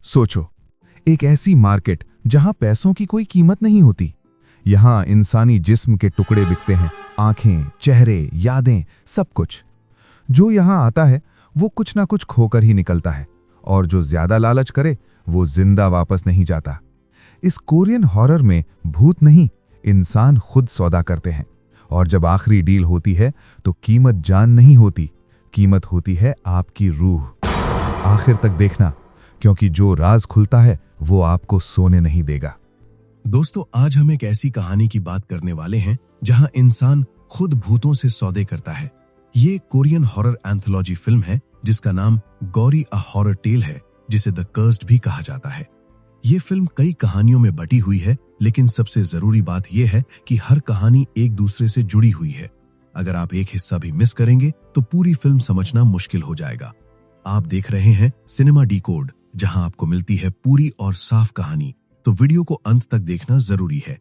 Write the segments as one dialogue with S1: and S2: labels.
S1: सोचो, एक ऐसी मार्केट जहां पैसों की कोई कीमत नहीं होती। यहां इंसानी जिस्म के टुकड़े बिकते हैं, आंखें, चेहरे, यादें, सब कुछ। जो यहां आता है वो कुछ ना कुछ खोकर ही निकलता है, और जो ज्यादा लालच करे वो जिंदा वापस नहीं जाता। इस कोरियन हॉरर में भूत नहीं, इंसान खुद सौदा करते हैं, और जब आखिरी डील होती है तो कीमत जान नहीं होती, कीमत होती है आपकी रूह। आखिर तक देखना, क्योंकि जो राज खुलता है वो आपको सोने नहीं देगा।
S2: दोस्तों, आज हम एक ऐसी कहानी की बात करने वाले हैं जहां इंसान खुद भूतों से सौदे करता है। ये एक कोरियन हॉरर एंथोलॉजी फिल्म है जिसका नाम गौरी अ हॉरर टेल है, जिसे द कर्स्ड भी कहा जाता है। ये फिल्म कई कहानियों में बटी हुई है, लेकिन सबसे जरूरी बात यह है कि हर कहानी एक दूसरे से जुड़ी हुई है। अगर आप एक हिस्सा भी मिस करेंगे तो पूरी फिल्म समझना मुश्किल हो जाएगा। आप देख रहे हैं सिनेमा डिकोड, जहां आपको मिलती है पूरी और साफ कहानी, तो वीडियो को अंत तक देखना जरूरी है।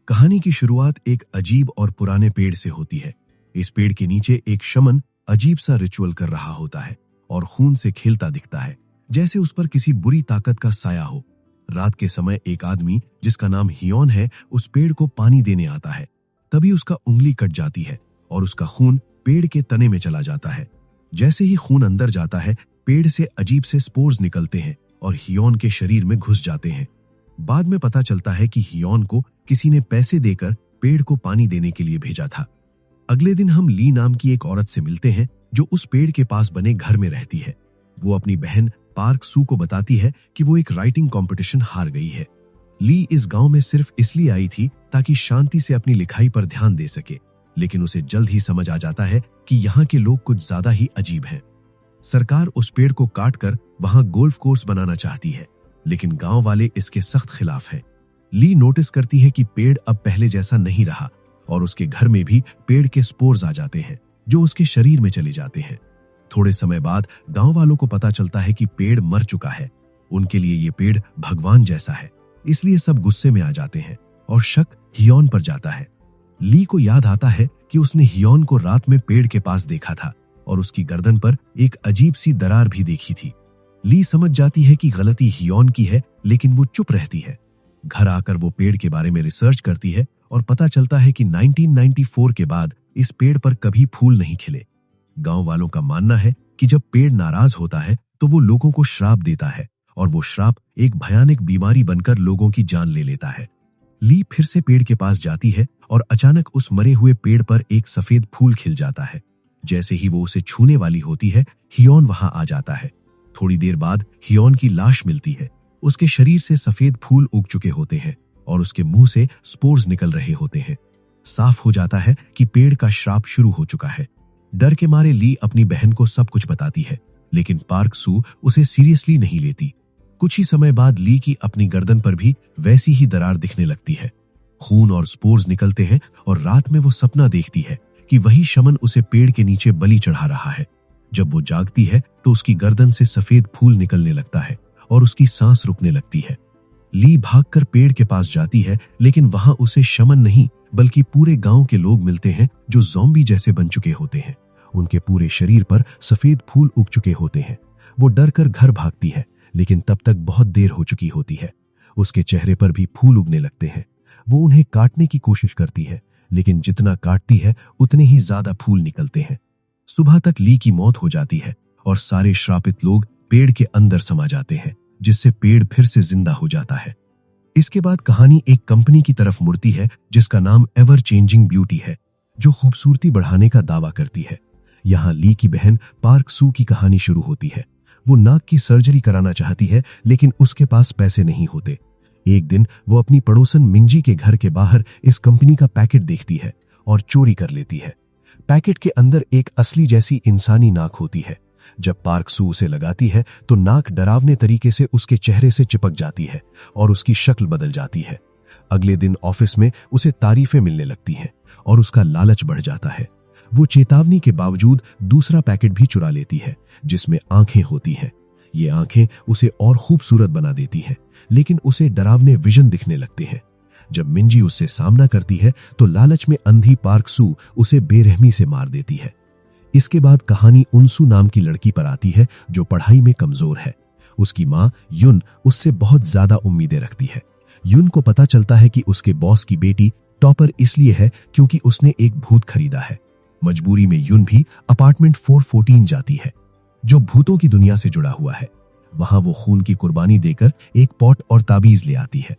S2: कहानी की शुरुआत एक अजीब और पुराने पेड़ से होती है। इस पेड़ के नीचे एक शमन अजीब सा रिचुअल कर रहा होता है और खून से खेलता दिखता है, जैसे उस पर किसी बुरी ताकत का साया हो। रात के समय एक आदमी जिसका नाम हियोन है उस पेड़ को पानी देने आता है। तभी उसका उंगली कट जाती है और उसका खून पेड़ के तने में चला जाता है। जैसे ही खून अंदर जाता है, पेड़ से अजीब से स्पोर्स निकलते हैं और हियोन के शरीर में घुस जाते हैं। बाद में पता चलता है कि हियोन को किसी ने पैसे देकर पेड़ को पानी देने के लिए भेजा था। अगले दिन हम ली नाम की एक औरत से मिलते हैं जो उस पेड़ के पास बने घर में रहती है। वो अपनी बहन पार्क सू को बताती है कि वो एक राइटिंग कंपटीशन हार गई है। ली इस गांव में सिर्फ इसलिए आई थी ताकि शांति से अपनी लिखाई पर ध्यान दे सके, लेकिन उसे जल्द ही समझ आ जाता है कि यहाँ के लोग कुछ ज्यादा ही अजीब हैं। सरकार उस पेड़ को काटकर वहां गोल्फ कोर्स बनाना चाहती है, लेकिन गांव वाले इसके सख्त खिलाफ हैं। ली नोटिस करती है कि पेड़ अब पहले जैसा नहीं रहा और उसके घर में भी पेड़ के स्पोर्स आ जाते हैं जो उसके शरीर में चले जाते हैं। थोड़े समय बाद गांव वालों को पता चलता है कि पेड़ मर चुका है। उनके लिए ये पेड़ भगवान जैसा है, इसलिए सब गुस्से में आ जाते हैं और शक हियोन पर जाता है। ली को याद आता है कि उसने हियोन को रात में पेड़ के पास देखा था और उसकी गर्दन पर एक अजीब सी दरार भी देखी थी। ली समझ जाती है कि गलती हियोन की है, लेकिन वो चुप रहती है। घर आकर वो पेड़ के बारे में रिसर्च करती है और पता चलता है कि 1994 के बाद इस पेड़ पर कभी फूल नहीं खिले। गांव वालों का मानना है कि जब पेड़ नाराज होता है तो वो लोगों को श्राप देता है और वो श्राप एक भयानक बीमारी बनकर लोगों की जान ले लेता है। ली फिर से पेड़ के पास जाती है और अचानक उस मरे हुए पेड़ पर एक सफेद फूल खिल जाता है। जैसे ही वो उसे छूने वाली होती है, हियोन वहां आ जाता है। थोड़ी देर बाद हियोन की लाश मिलती है। उसके शरीर से सफेद फूल उग चुके होते हैं और उसके मुंह से स्पोर्स निकल रहे होते हैं। साफ हो जाता है कि पेड़ का श्राप शुरू हो चुका है। डर के मारे ली अपनी बहन को सब कुछ बताती है, लेकिन पार्क सू उसे सीरियसली नहीं लेती। कुछ ही समय बाद ली की अपनी गर्दन पर भी वैसी ही दरार दिखने लगती है। खून और स्पोर्स निकलते हैं और रात में वो सपना देखती है कि वही शमन उसे पेड़ के नीचे बलि चढ़ा रहा है। जब वो जागती है तो उसकी गर्दन से सफेद फूल निकलने लगता है और उसकी सांस रुकने लगती है। ली भागकर पेड़ के पास जाती है, लेकिन वहां उसे शमन नहीं बल्कि पूरे गांव के लोग मिलते हैं जो ज़ॉम्बी जैसे बन चुके होते हैं। उनके पूरे शरीर पर सफेद फूल उग चुके होते हैं। वो डर कर घर भागती है, लेकिन तब तक बहुत देर हो चुकी होती है। उसके चेहरे पर भी फूल उगने लगते हैं। वो उन्हें काटने की कोशिश करती है, लेकिन जितना काटती है उतने ही ज्यादा फूल निकलते हैं। सुबह तक ली की मौत हो जाती है और सारे श्रापित लोग पेड़ के अंदर समा जाते हैं, जिससे पेड़ फिर से जिंदा हो जाता है। इसके बाद कहानी एक कंपनी की तरफ मुड़ती है जिसका नाम एवर चेंजिंग ब्यूटी है, जो खूबसूरती बढ़ाने का दावा करती है। यहाँ ली की बहन पार्क सू की कहानी शुरू होती है। वो नाक की सर्जरी कराना चाहती है, लेकिन उसके पास पैसे नहीं होते। एक दिन वो अपनी पड़ोसन मिंजी के घर के बाहर इस कंपनी का पैकेट देखती है और चोरी कर लेती है। पैकेट के अंदर एक असली जैसी इंसानी नाक होती है। जब पार्क सू उसे लगाती है तो नाक डरावने तरीके से उसके चेहरे से चिपक जाती है और उसकी शक्ल बदल जाती है। अगले दिन ऑफिस में उसे तारीफें मिलने लगती हैं और उसका लालच बढ़ जाता है। वो चेतावनी के बावजूद दूसरा पैकेट भी चुरा लेती है जिसमें आंखें होती हैं। ये आंखें उसे और खूबसूरत बना देती हैं, लेकिन उसे डरावने विजन दिखने लगते हैं। जब मिंजी उससे सामना करती है तो लालच में अंधी पार्क सू उसे बेरहमी से मार देती है। इसके बाद कहानी उनसू नाम की लड़की पर आती है जो पढ़ाई में कमजोर है। उसकी माँ युन उससे बहुत ज्यादा उम्मीदें रखती है। युन को पता चलता है कि उसके बॉस की बेटी टॉपर इसलिए है क्योंकि उसने एक भूत खरीदा है। मजबूरी में युन भी अपार्टमेंट 414 जाती है, जो भूतों की दुनिया से जुड़ा हुआ है। वहां वो खून की कुर्बानी देकर एक पॉट और ताबीज ले आती है।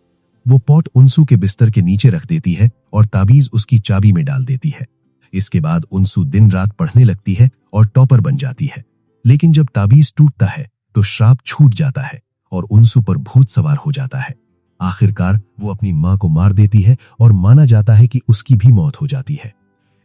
S2: वो पॉट उनसू के बिस्तर के नीचे रख देती है और ताबीज उसकी चाबी में डाल देती है। इसके बाद उनसू दिन रात पढ़ने लगती है और टॉपर बन जाती है। लेकिन जब ताबीज टूटता है तो श्राप छूट जाता है और उनसू पर भूत सवार हो जाता है। आखिरकार वो अपनी मां को मार देती है और माना जाता है कि उसकी भी मौत हो जाती है।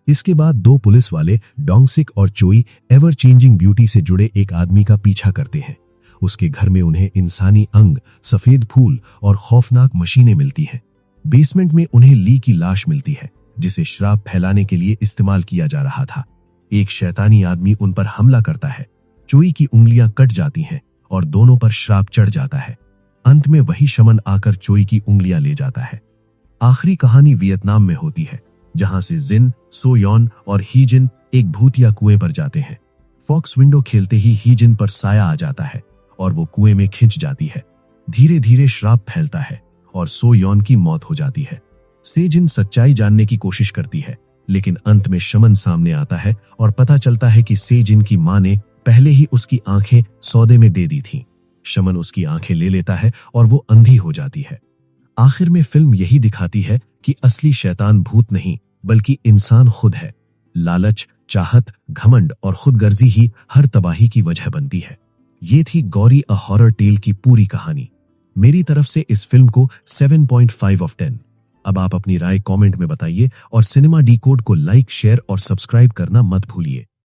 S2: इसके बाद दो पुलिस वाले डोंगसिक और चोई एवर चेंजिंग ब्यूटी से जुड़े एक आदमी का पीछा करते हैं। उसके घर में उन्हें इंसानी अंग, सफेद फूल और खौफनाक मशीनें मिलती हैं। बेसमेंट में उन्हें ली की लाश मिलती है, जिसे श्राप फैलाने के लिए इस्तेमाल किया जा रहा था। एक शैतानी आदमी उन पर हमला करता है। चोई की उंगलियां कट जाती हैं और दोनों पर श्राप चढ़ जाता है। अंत में वही शमन आकर चोई की उंगलियां ले जाता है। आखिरी कहानी वियतनाम में होती है, जहां से जिन, सोयोन और हीजिन एक भूतिया कुएं पर जाते हैं। फॉक्स विंडो खेलते ही हीजिन पर साया आ जाता है और वो कुएं में खिंच जाती है। धीरे धीरे श्राप फैलता है और सोयोन की मौत हो जाती है। सेजिन सच्चाई जानने की कोशिश करती है, लेकिन अंत में शमन सामने आता है और पता चलता है कि सेजिन की मां ने पहले ही उसकी आंखें सौदे में दे दी थीं। शमन उसकी आंखें ले लेता है और वो अंधी हो जाती है। आखिर में फिल्म यही दिखाती है कि असली शैतान भूत नहीं बल्कि इंसान खुद है। लालच, चाहत, घमंड और खुदगर्जी ही हर तबाही की वजह बनती है। ये थी गौरी अ हॉरर टेल की पूरी कहानी। मेरी तरफ से इस फिल्म को 7.5 ऑफ 10। अब आप अपनी राय कमेंट में बताइए और सिनेमा डिकोड को लाइक, शेयर और सब्सक्राइब करना मत भूलिए।